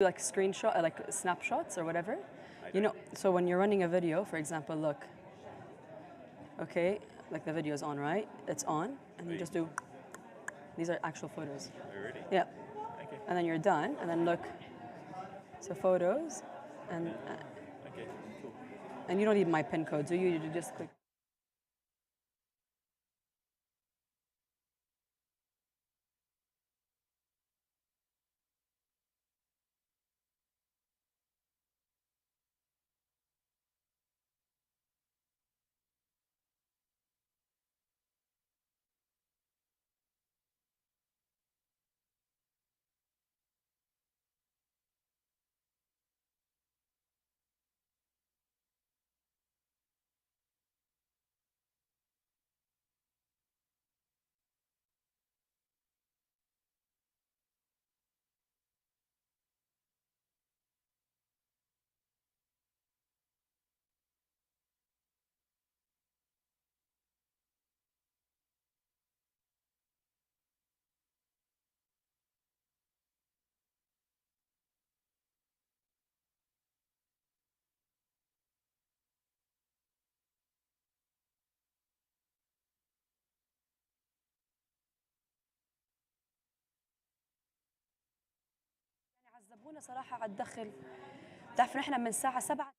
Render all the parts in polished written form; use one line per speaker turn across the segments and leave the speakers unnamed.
like screenshot, like snapshots or whatever. You know, so when you're running a video, for example, look, okay, like the video's on, right? It's on, and you just do, these are actual photos.
Oh, really?
Yeah.
Okay.
And then you're done, and then look, so photos, and
Okay, cool.
and you don't need my pin code, do you? You just click. عذبونا صراحة على الدخل. بتعرف نحن من الساعة 7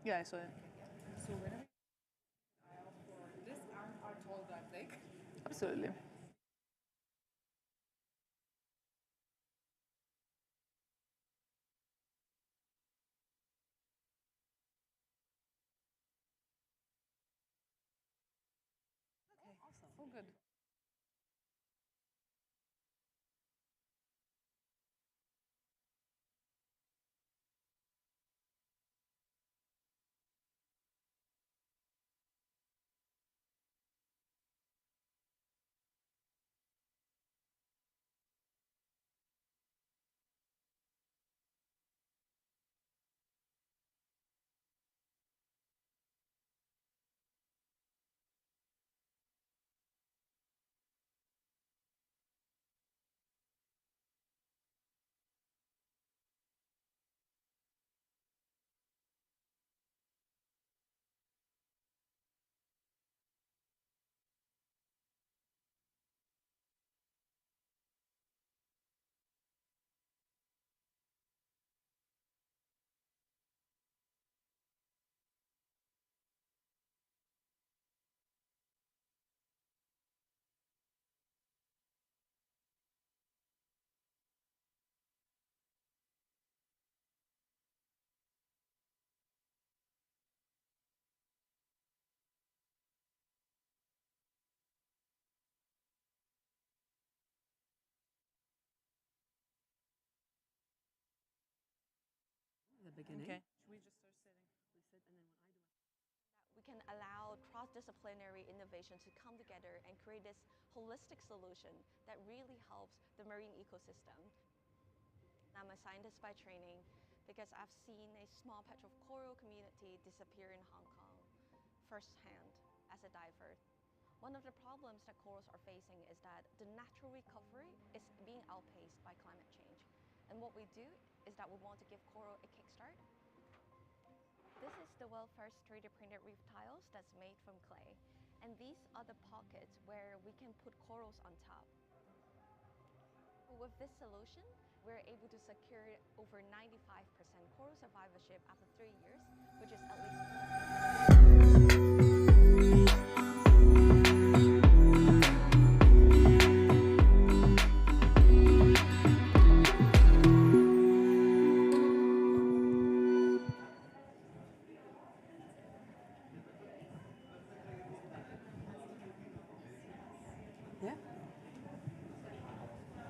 Yeah, I saw it.
So whenever this arm are told that big.
Absolutely.
Okay. Awesome. Oh, good.
The beginning.
Okay.
Should we just start sitting?
We sit, and then when I do
We can allow cross-disciplinary innovation to come together and create this holistic solution that really helps the marine ecosystem. I'm a scientist by training because I've seen a small patch of coral community disappear in Hong Kong firsthand as a diver. One of the problems that corals are facing is that the natural recovery is being outpaced by climate change. And what we do is that we want to give coral a kickstart. This is the world's first 3D printed reef tiles that's made from clay. And these are the pockets where we can put corals on top. With this solution, we're able to secure over 95% coral survivorship after 3 years, which is at least 4
Yeah.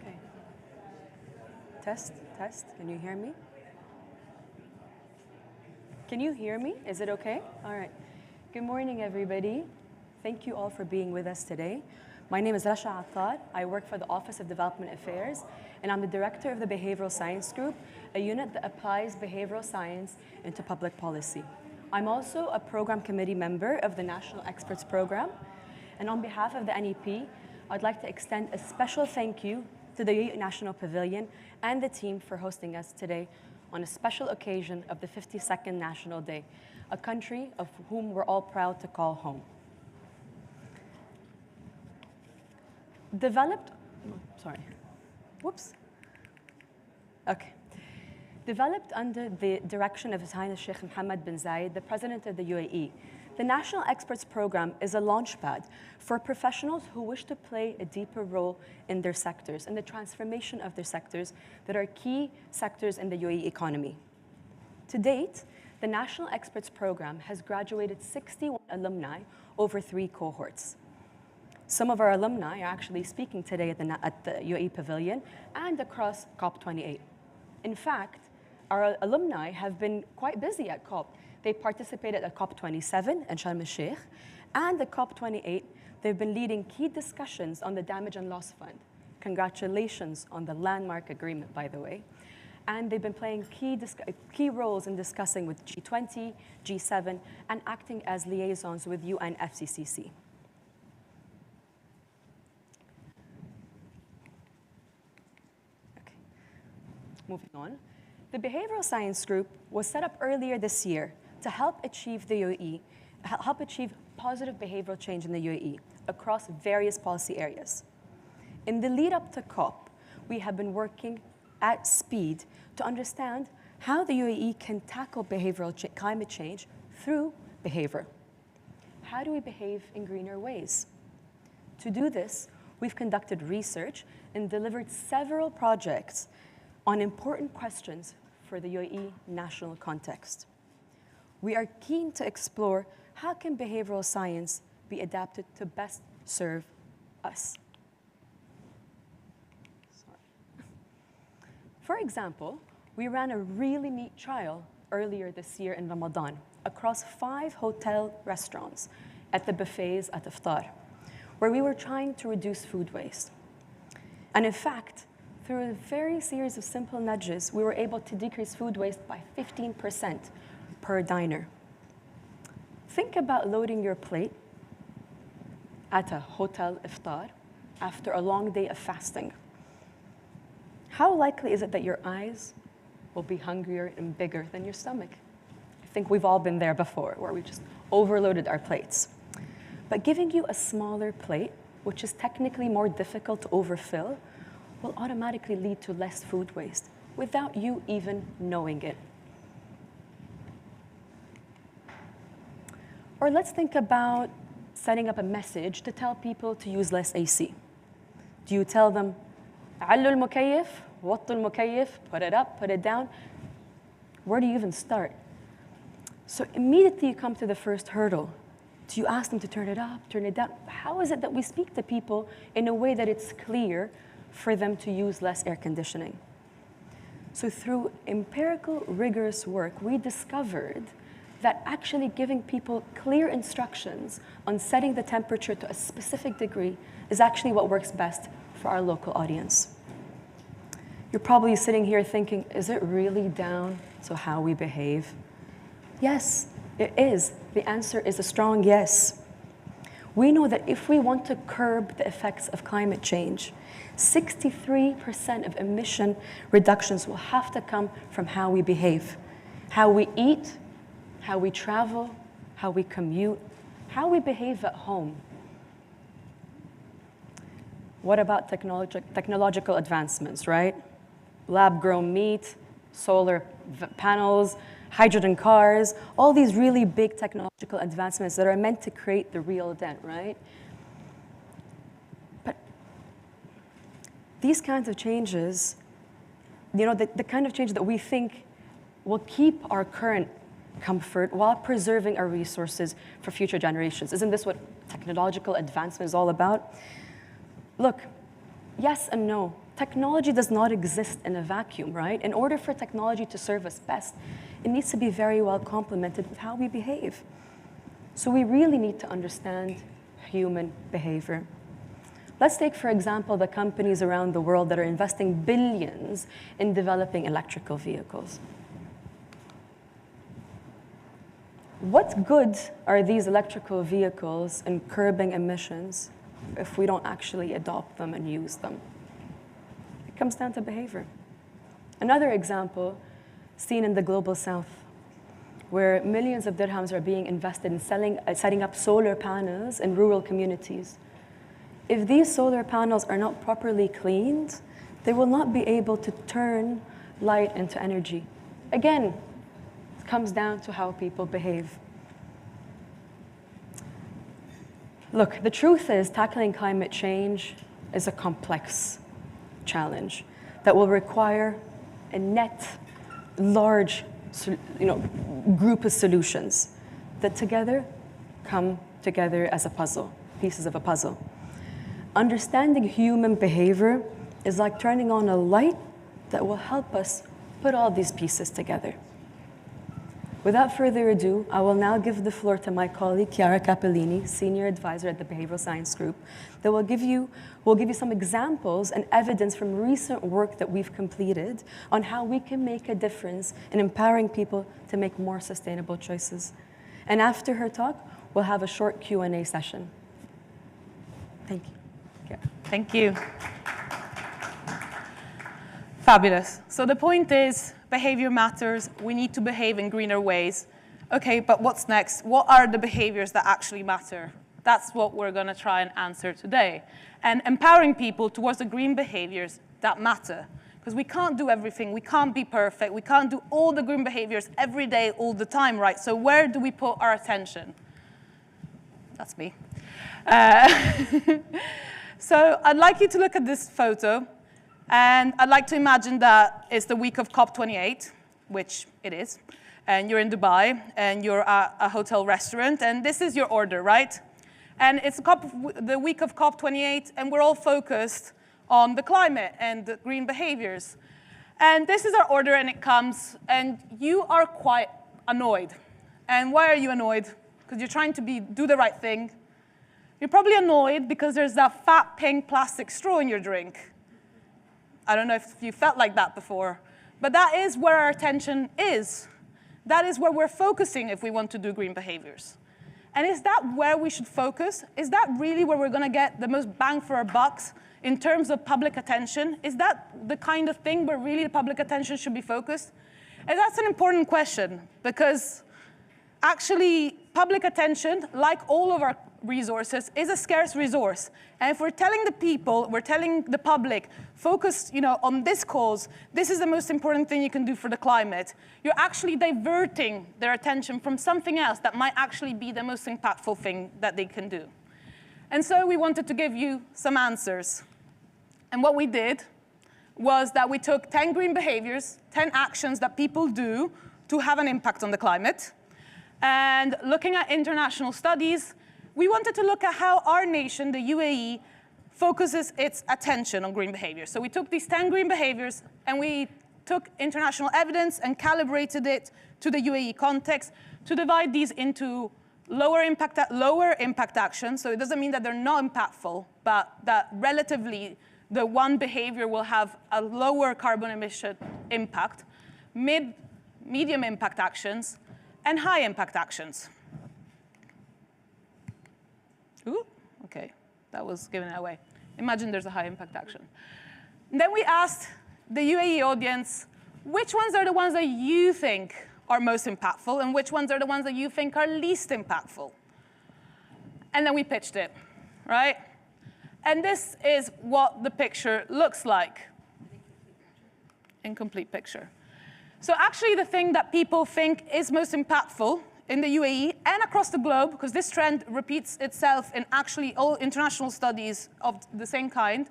Okay. Test, test. Can you hear me? Can you hear me? Is it okay? All right. Good morning, everybody. Thank you all for being with us today. My name is Rasha Attar. I work for the Office of Development Affairs, and I'm the director of the Behavioral Science Group, a unit that applies behavioral science into public policy. I'm also a program committee member of the National Experts Program, and on behalf of the NEP, I'd like to extend a special thank you to the UAE National Pavilion and the team for hosting us today on a special occasion of the 52nd National Day, a country of whom we're all proud to call home. Developed under the direction of His Highness Sheikh Mohammed bin Zayed, the President of the UAE, the National Experts Program is a launchpad for professionals who wish to play a deeper role in their sectors and the transformation of their sectors that are key sectors in the UAE economy. To date, the National Experts Program has graduated 61 alumni over 3 cohorts. Some of our alumni are actually speaking today at the UAE Pavilion and across COP28. In fact, our alumni have been quite busy at COP. They participated at COP27 in Sharm el-Sheikh, and at COP28, they've been leading key discussions on the Damage and Loss Fund. Congratulations on the landmark agreement, by the way. And they've been playing key roles in discussing with G20, G7, and acting as liaisons with UN FCCC. Okay, moving on. The Behavioral Science Group was set up earlier this year to help achieve positive behavioral change in the UAE across various policy areas. In the lead up to COP, we have been working at speed to understand how the UAE can tackle climate change through behavior. How do we behave in greener ways? To do this, we've conducted research and delivered several projects on important questions for the UAE national context. We are keen to explore how can behavioral science be adapted to best serve us. For example, we ran a really neat trial earlier this year in Ramadan across 5 hotel restaurants at the buffets at Iftar, where we were trying to reduce food waste. And in fact, through a very series of simple nudges, we were able to decrease food waste by 15% per diner. Think about loading your plate at a hotel iftar after a long day of fasting. How likely is it that your eyes will be hungrier and bigger than your stomach? I think we've all been there before, where we just overloaded our plates. But giving you a smaller plate, which is technically more difficult to overfill, will automatically lead to less food waste without you even knowing it. Or let's think about setting up a message to tell people to use less AC. Do you tell them, علوا المكيف, وطوا المكيف, put it up, put it down? Where do you even start? So immediately you come to the first hurdle. Do you ask them to turn it up, turn it down? How is it that we speak to people in a way that it's clear for them to use less air conditioning? So through empirical, rigorous work, we discovered that actually giving people clear instructions on setting the temperature to a specific degree is actually what works best for our local audience. You're probably sitting here thinking, is it really down to how we behave? Yes, it is. The answer is a strong yes. We know that if we want to curb the effects of climate change, 63% of emission reductions will have to come from how we behave, how we eat, how we travel, how we commute, how we behave at home. What about technological advancements, right? Lab-grown meat, solar panels, hydrogen cars, all these really big technological advancements that are meant to create the real dent, right? But these kinds of changes, the kind of change that we think will keep our current comfort while preserving our resources for future generations. Isn't this what technological advancement is all about? Look, yes and no. Technology does not exist in a vacuum, right? In order for technology to serve us best, it needs to be very well complemented with how we behave. So we really need to understand human behavior. Let's take, for example, the companies around the world that are investing billions in developing electrical vehicles. What good are these electrical vehicles in curbing emissions if we don't actually adopt them and use them? It comes down to behavior. Another example seen in the global south, where millions of dirhams are being invested in setting up solar panels in rural communities. If these solar panels are not properly cleaned, they will not be able to turn light into energy. Again, it comes down to how people behave. Look, the truth is tackling climate change is a complex challenge that will require a large group of solutions that together come together as a puzzle, pieces of a puzzle. Understanding human behavior is like turning on a light that will help us put all these pieces together. Without further ado, I will now give the floor to my colleague, Chiara Capellini, Senior Advisor at the Behavioral Science Group, that will give you some examples and evidence from recent work that we've completed on how we can make a difference in empowering people to make more sustainable choices. And after her talk, we'll have a short Q&A session. Thank you. Yeah.
Thank you. Fabulous. So the point is, behavior matters. We need to behave in greener ways. Okay, but what's next? What are the behaviors that actually matter? That's what we're going to try and answer today. And empowering people towards the green behaviors that matter. because we can't do everything. We can't be perfect. We can't do all the green behaviors every day, all the time, right? So where do we put our attention? That's me. So I'd like you to look at this photo, and I'd like to imagine that it's the week of COP28, which it is, and you're in Dubai, and you're at a hotel restaurant, and this is your order, right? And it's the week of COP28, and we're all focused on the climate and the green behaviors. And this is our order, and it comes, and you are quite annoyed. And why are you annoyed? Because you're trying to do the right thing. You're probably annoyed because there's that fat pink plastic straw in your drink. I don't know if you felt like that before, but that is where our attention is. That is where we're focusing if we want to do green behaviors. And is that where we should focus? Is that really where we're going to get the most bang for our bucks in terms of public attention? Is that the kind of thing where really the public attention should be focused? And that's an important question, because actually public attention, like all of our resources, is a scarce resource. And if we're telling the people, we're telling the public, focus on this cause, this is the most important thing you can do for the climate, you're actually diverting their attention from something else that might actually be the most impactful thing that they can do. And so we wanted to give you some answers. And what we did was that we took 10 green behaviors, 10 actions that people do to have an impact on the climate. And looking at international studies, we wanted to look at how our nation, the UAE, focuses its attention on green behaviors. So we took these 10 green behaviors, and we took international evidence and calibrated it to the UAE context to divide these into lower impact actions. So it doesn't mean that they're not impactful, but that relatively the one behavior will have a lower carbon emission impact, medium impact actions, and high impact actions. Ooh, okay, that was giving it away. Imagine there's a high impact action. And then we asked the UAE audience, which ones are the ones that you think are most impactful, and which ones are the ones that you think are least impactful? And then we pitched it, right? And this is what the picture looks like. Incomplete picture. So actually the thing that people think is most impactful in the UAE and across the globe, because this trend repeats itself in actually all international studies of the same kind,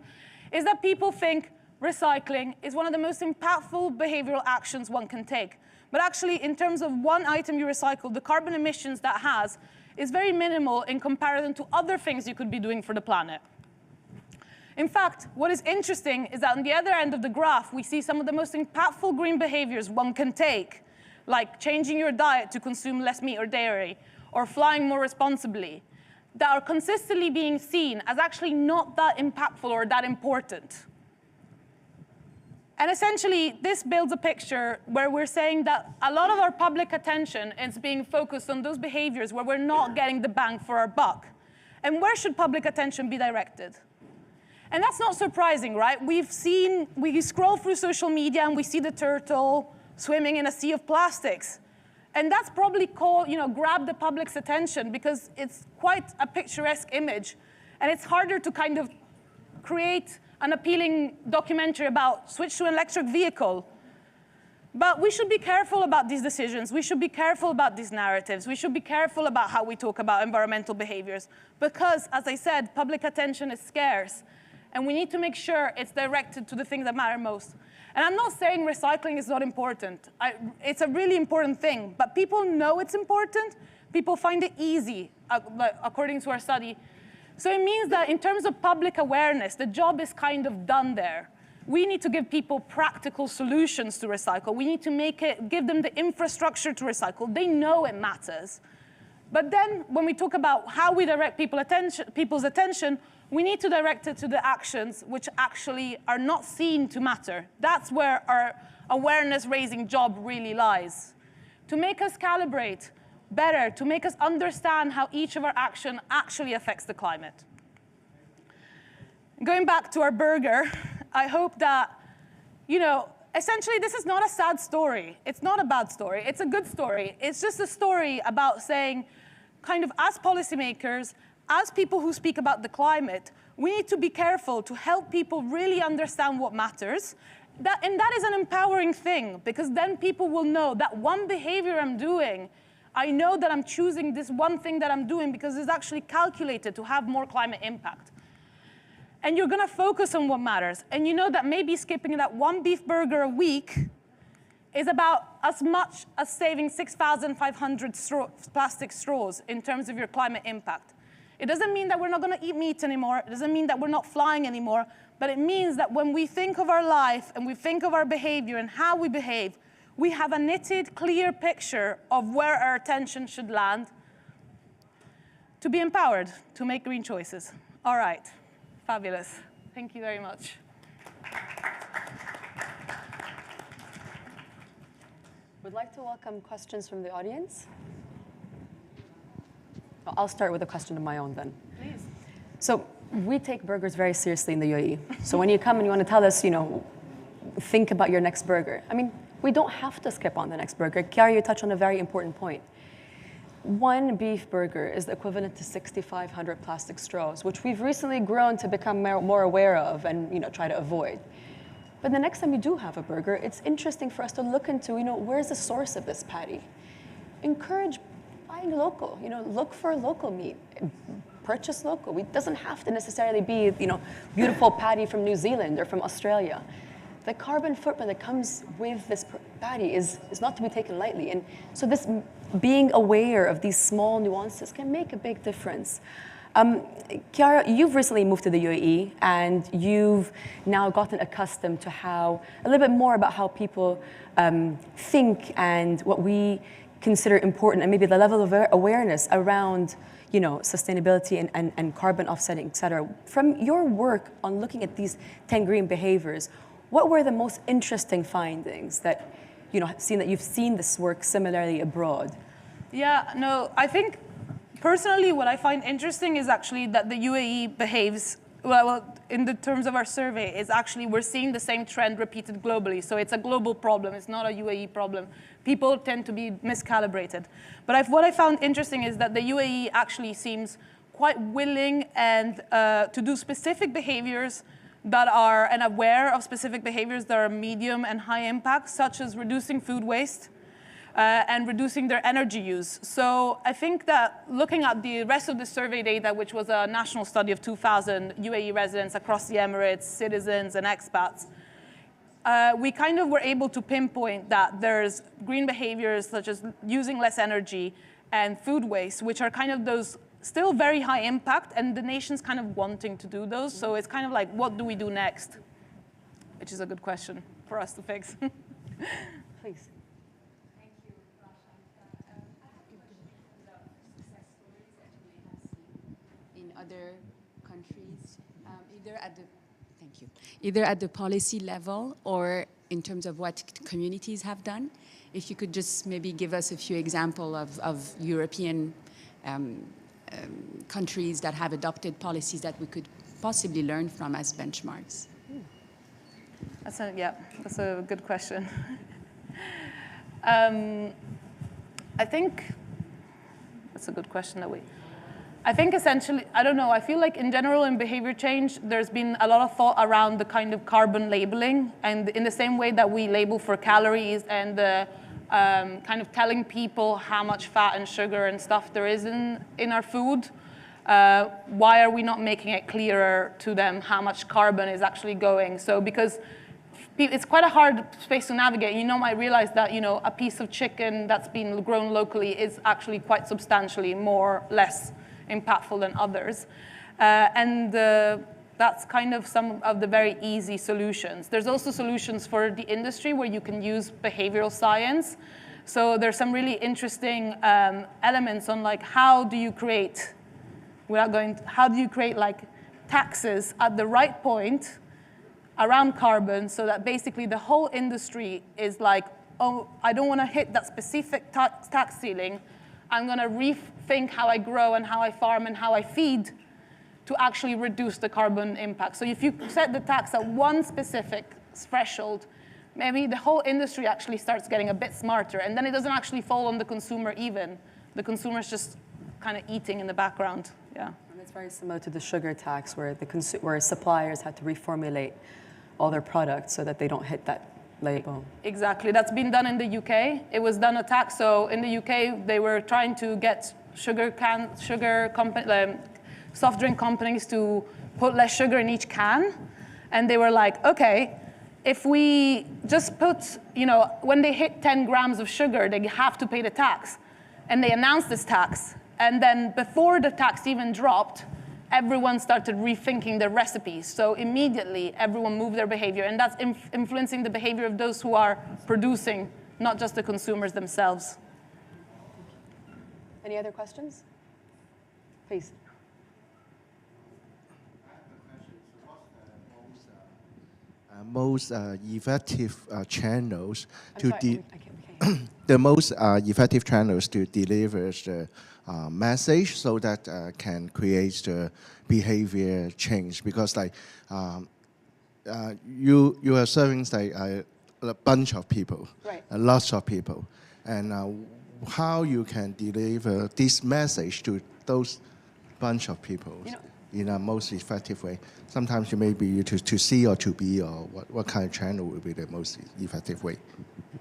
is that people think recycling is one of the most impactful behavioral actions one can take. But actually, in terms of one item you recycle, the carbon emissions that has is very minimal in comparison to other things you could be doing for the planet. In fact, what is interesting is that on the other end of the graph, we see some of the most impactful green behaviors one can take, like changing your diet to consume less meat or dairy, or flying more responsibly, that are consistently being seen as actually not that impactful or that important. And essentially, this builds a picture where we're saying that a lot of our public attention is being focused on those behaviors where we're not getting the bang for our buck. And where should public attention be directed? And that's not surprising, right? we scroll through social media and we see the turtle swimming in a sea of plastics. And that's probably called, grab the public's attention, because it's quite a picturesque image. And it's harder to kind of create an appealing documentary about switch to an electric vehicle. But we should be careful about these decisions. We should be careful about these narratives. We should be careful about how we talk about environmental behaviors. Because, as I said, public attention is scarce. And we need to make sure it's directed to the things that matter most. And I'm not saying recycling is not important. It's a really important thing. But people know it's important. People find it easy, according to our study. So it means that in terms of public awareness, the job is kind of done there. We need to give people practical solutions to recycle. We need to give them the infrastructure to recycle. They know it matters. But then when we talk about how we direct people's attention, we need to direct it to the actions which actually are not seen to matter. That's where our awareness-raising job really lies. To make us calibrate better, to make us understand how each of our action actually affects the climate. Going back to our burger, I hope that, essentially this is not a sad story. It's not a bad story. It's a good story. It's just a story about saying, kind of as policymakers, as people who speak about the climate, we need to be careful to help people really understand what matters that is an empowering thing, because then people will know that one behavior I'm doing, I know that I'm choosing this one thing that I'm doing because it's actually calculated to have more climate impact. And you're going to focus on what matters. And you know that maybe skipping that one beef burger a week is about as much as saving 6,500 plastic straws in terms of your climate impact. It doesn't mean that we're not going to eat meat anymore. It doesn't mean that we're not flying anymore. But it means that when we think of our life and we think of our behavior and how we behave, we have a knitted, clear picture of where our attention should land to be empowered to make green choices. All right, fabulous. Thank you very much.
Would like to welcome questions from the audience. I'll start with a question of my own then.
Please.
So we take burgers very seriously in the UAE. So when you come and you want to tell us, think about your next burger. I mean, we don't have to skip on the next burger. Chiara, you touched on a very important point. One beef burger is the equivalent to 6,500 plastic straws, which we've recently grown to become more aware of and try to avoid. But the next time you do have a burger, it's interesting for us to look into, where's the source of this patty? Encourage buying local, look for local meat, purchase local. It doesn't have to necessarily be, beautiful patty from New Zealand or from Australia. The carbon footprint that comes with this patty is not to be taken lightly. And so this being aware of these small nuances can make a big difference. Chiara, you've recently moved to the UAE, and you've now gotten accustomed to a little bit more about how people think and what we consider important, and maybe the level of awareness around sustainability and carbon offsetting, et cetera. From your work on looking at these 10 green behaviors, what were the most interesting findings that you've seen this work similarly abroad?
Yeah, no, I think personally what I find interesting is actually that the UAE behaves, well, in the terms of our survey, is actually we're seeing the same trend repeated globally. So it's a global problem, it's not a UAE problem. People tend to be miscalibrated. But what I found interesting is that the UAE actually seems quite willing and to do specific behaviors that are, and aware of specific behaviors that are medium and high impact, such as reducing food waste and reducing their energy use. So I think that looking at the rest of the survey data, which was a national study of 2,000 UAE residents across the Emirates, citizens and expats, we kind of were able to pinpoint that there's green behaviors such as using less energy and food waste, which are kind of those still very high impact, and the nation's kind of wanting to do those. So it's kind of like, what do we do next? Which is a good question for us to fix.
Please.
Thank you, Rasha. I have a question about success stories that we have seen in other countries, either at the policy level or in terms of what communities have done. If you could just maybe give us a few examples of European countries that have adopted policies that we could possibly learn from as benchmarks.
That's a good question. I think that's a good question I think essentially, I don't know, I feel like in general in behavior change, there's been a lot of thought around the kind of carbon labeling, and in the same way that we label for calories and the kind of telling people how much fat and sugar and stuff there is in our food. Why are we not making it clearer to them how much carbon is actually going? So because it's quite a hard space to navigate. You might realize that a piece of chicken that's been grown locally is actually quite substantially less impactful than others. That's kind of some of the very easy solutions. There's also solutions for the industry where you can use behavioral science. So there's some really interesting elements on how do you create taxes at the right point around carbon so that basically the whole industry is like, oh, I don't want to hit that specific tax ceiling. I'm going to rethink how I grow and how I farm and how I feed to actually reduce the carbon impact. So if you set the tax at one specific threshold, maybe the whole industry actually starts getting a bit smarter, and then it doesn't actually fall on the consumer even. The consumer's just kind of eating in the background, yeah.
And it's very similar to the sugar tax where suppliers had to reformulate all their products so that they don't hit that label.
Exactly. That's been done in the UK. It was done at TAC. So in the UK, they were trying to get soft drink companies to put less sugar in each can. And they were like, okay, if we just put, when they hit 10 grams of sugar, they have to pay the tax. And they announced this tax. And then before the tax even dropped, everyone started rethinking their recipes. So immediately, everyone moved their behavior. And that's influencing the behavior of those who are producing, not just the consumers themselves.
Any other questions? Please.
Most effective channels
I'm sorry,
the most effective channels to deliver the message so that can create the behavior change, because like you are serving like a bunch of people,
right.
Lots of people, and how you can deliver this message to those bunch of people in a most effective way. Sometimes you may be to C or to B, or what kind of channel will be the most effective way?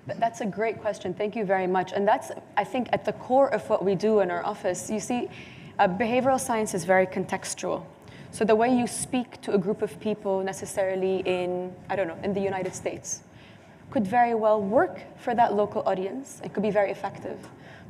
That's a great question. Thank you very much. And that's, I think, at the core of what we do in our office. You see, behavioral science is very contextual. So the way you speak to a group of people necessarily in the United States could very well work for that local audience. It could be very effective,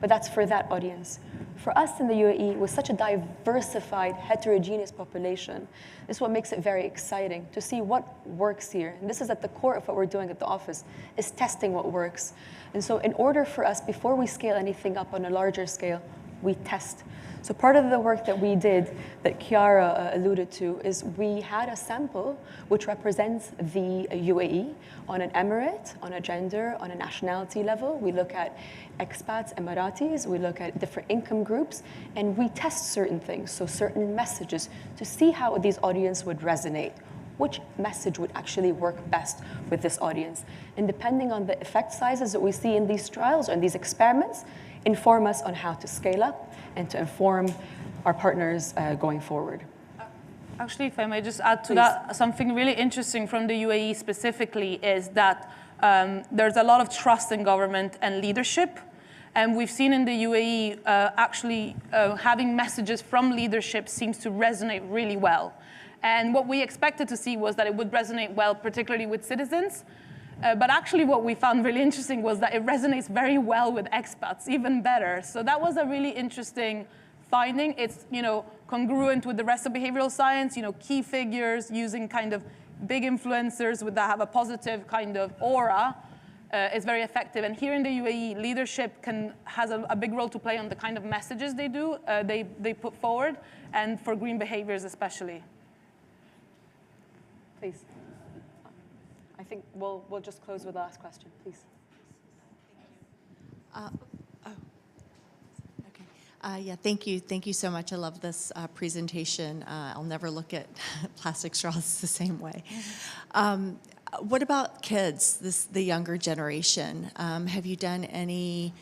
but that's for that audience. For us in the UAE, with such a diversified, heterogeneous population, this is what makes it very exciting to see what works here. And this is at the core of what we're doing at the office, is testing what works. And so in order for us, before we scale anything up on a larger scale, we test. So part of the work that we did, that Chiara alluded to, is we had a sample which represents the UAE on an emirate, on a gender, on a nationality level. We look at expats, Emiratis, we look at different income groups, and we test certain things, so certain messages, to see how these audience would resonate. Which message would actually work best with this audience? And depending on the effect sizes that we see in these trials and these experiments, inform us on how to scale up and to inform our partners going forward.
Actually, if I may just add to that, something really interesting from the UAE specifically is that there's a lot of trust in government and leadership. And we've seen in the UAE having messages from leadership seems to resonate really well. And what we expected to see was that it would resonate well, particularly with citizens. But actually what we found really interesting was that it resonates very well with expats, even better. So that was a really interesting finding. It's congruent with the rest of behavioral science, key figures using kind of big influencers that have a positive kind of aura is very effective. And here in the UAE, leadership has a big role to play on the kind of messages they put forward, and for green behaviors especially.
Please. I think we'll just close with the last question, please.
Thank you. Thank you so much. I love this presentation. I'll never look at plastic straws the same way. What about kids, the younger generation? Have you done any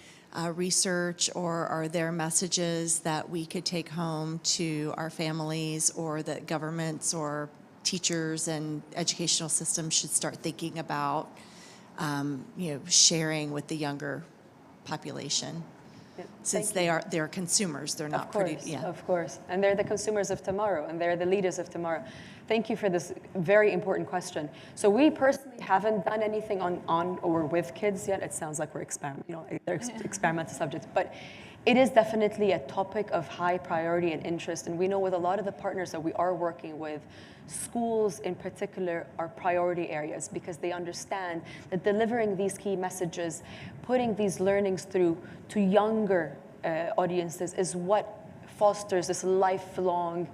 research, or are there messages that we could take home to our families, or that governments or teachers and educational systems should start thinking about, sharing with the younger population? Since they're consumers, they're not producing. Yeah.
Of course, and they're the consumers of tomorrow, and they're the leaders of tomorrow. Thank you for this very important question. So we personally haven't done anything on or with kids yet. It sounds like we're experimental subjects, but it is definitely a topic of high priority and interest. And we know with a lot of the partners that we are working with, schools in particular are priority areas, because they understand that delivering these key messages, putting these learnings through to younger audiences is what fosters this lifelong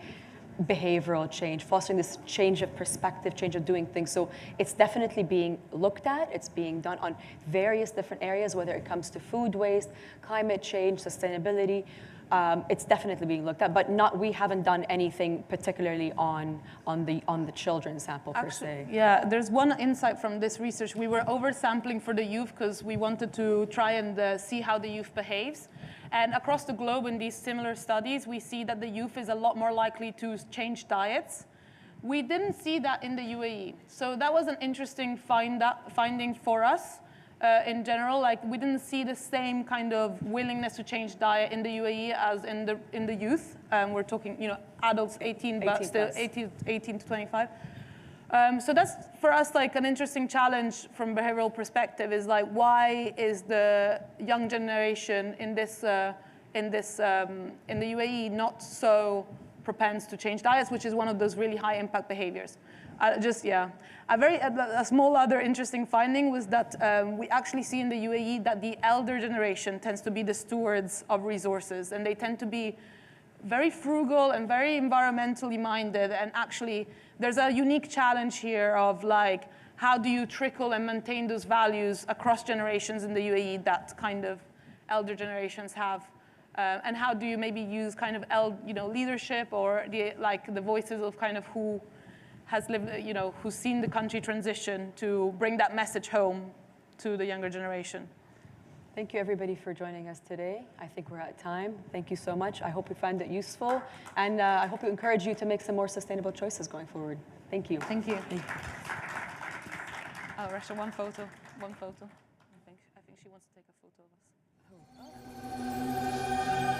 behavioral change, fostering this change of perspective, change of doing things. So it's definitely being looked at. It's being done on various different areas, whether it comes to food waste, climate change, sustainability. It's definitely being looked at, but we haven't done anything particularly on the children's sample per se.
Yeah, there's one insight from this research. We were oversampling for the youth because we wanted to try and see how the youth behaves. And across the globe in these similar studies, we see that the youth is a lot more likely to change diets, We didn't see that in the UAE. So that was an interesting finding for us in general. Like, we didn't see the same kind of willingness to change diet in the UAE as in the youth. We're talking, you know, adults 18, but
18
still
plus.
18 to 25. So that's, for us, like an interesting challenge from a behavioral perspective is like, why is the young generation in the UAE not so propense to change diets, which is one of those really high impact behaviors. A small other interesting finding was that we actually see in the UAE that the elder generation tends to be the stewards of resources, and they tend to be very frugal and very environmentally minded. And actually, there's a unique challenge here of like, how do you trickle and maintain those values across generations in the UAE that kind of elder generations have? And how do you maybe use kind of leadership or the voices of kind of who has lived, who's seen the country transition to bring that message home to the younger generation?
Thank you, everybody, for joining us today. I think we're at time. Thank you so much. I hope you find it useful. And I hope we encourage you to make some more sustainable choices going forward. Thank you.
Thank you.
Thank you.
Oh, Rasha, one photo. I think she wants to take a photo of us.